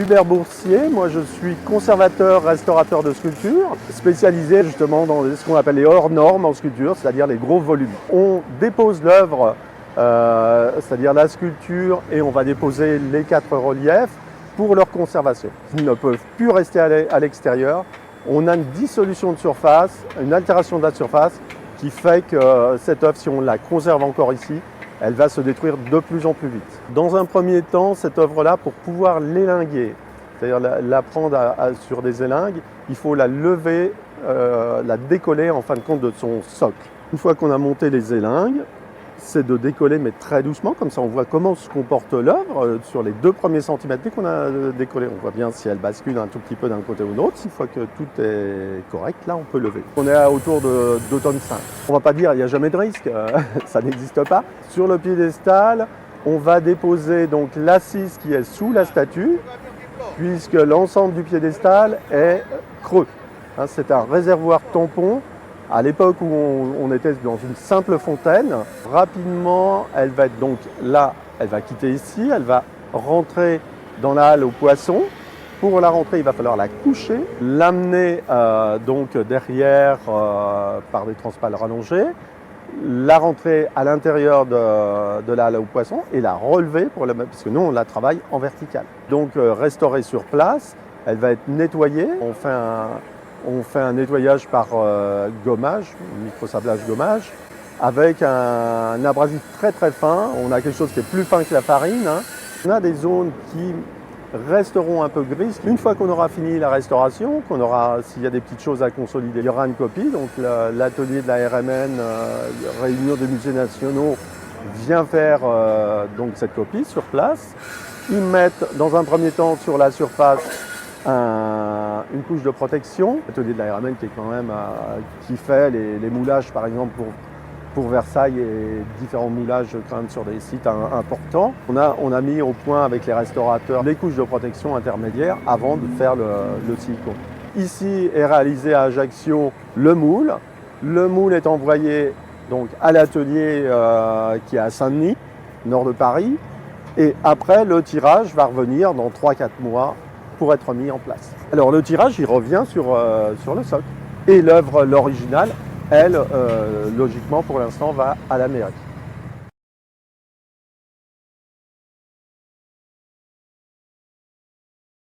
Hubert Boursier, moi je suis conservateur, restaurateur de sculptures, spécialisé justement dans ce qu'on appelle les hors normes en sculpture, c'est-à-dire les gros volumes. On dépose l'œuvre, c'est-à-dire la sculpture, et on va déposer les 4 reliefs pour leur conservation. Ils ne peuvent plus rester à l'extérieur. On a une dissolution de surface, une altération de la surface qui fait que cette œuvre, si on la conserve encore ici, elle va se détruire de plus en plus vite. Dans un premier temps, cette œuvre-là, pour pouvoir l'élinguer, c'est-à-dire la prendre sur des élingues, il faut la lever, la décoller en fin de compte de son socle. Une fois qu'on a monté les élingues, c'est de décoller mais très doucement, comme ça on voit comment se comporte l'œuvre sur les 2 premiers centimètres. Dès qu'on a décollé, on voit bien si elle bascule un tout petit peu d'un côté ou de l'autre. Une fois que tout est correct, là on peut lever. On est autour de 2,5 tonnes. On ne va pas dire il n'y a jamais de risque, ça n'existe pas. Sur le piédestal, on va déposer donc l'assise qui est sous la statue, puisque l'ensemble du piédestal est creux. C'est un réservoir tampon. À l'époque où on était dans une simple fontaine, rapidement, elle va être donc là, elle va quitter ici, elle va rentrer dans la halle aux poissons. Pour la rentrer, il va falloir la coucher, l'amener donc derrière par des transpales rallongées, la rentrer à l'intérieur de la halle aux poissons et la relever, parce que nous, on la travaille en vertical. Donc restaurée sur place, elle va être nettoyée. On fait un nettoyage par gommage, microsablage gommage, avec un abrasif très très fin. On a quelque chose qui est plus fin que la farine. On a des zones qui resteront un peu grises. Une fois qu'on aura fini la restauration, s'il y a des petites choses à consolider, il y aura une copie. Donc l'atelier de la RMN, Réunion des musées nationaux, vient faire donc cette copie sur place. Ils mettent dans un premier temps sur la surface une couche de protection. L'atelier de la RMN qui est quand même qui fait les moulages par exemple pour Versailles et différents moulages quand même sur des sites importants. On a mis au point avec les restaurateurs les couches de protection intermédiaires avant de faire le silicone. Ici est réalisé à Ajaccio le moule. Le moule est envoyé donc à l'atelier qui est à Saint-Denis, nord de Paris. Et après, le tirage va revenir dans 3-4 mois pour être mis en place. Alors le tirage, il revient sur le socle. Et l'œuvre, l'original, elle, logiquement pour l'instant, va à la mairie.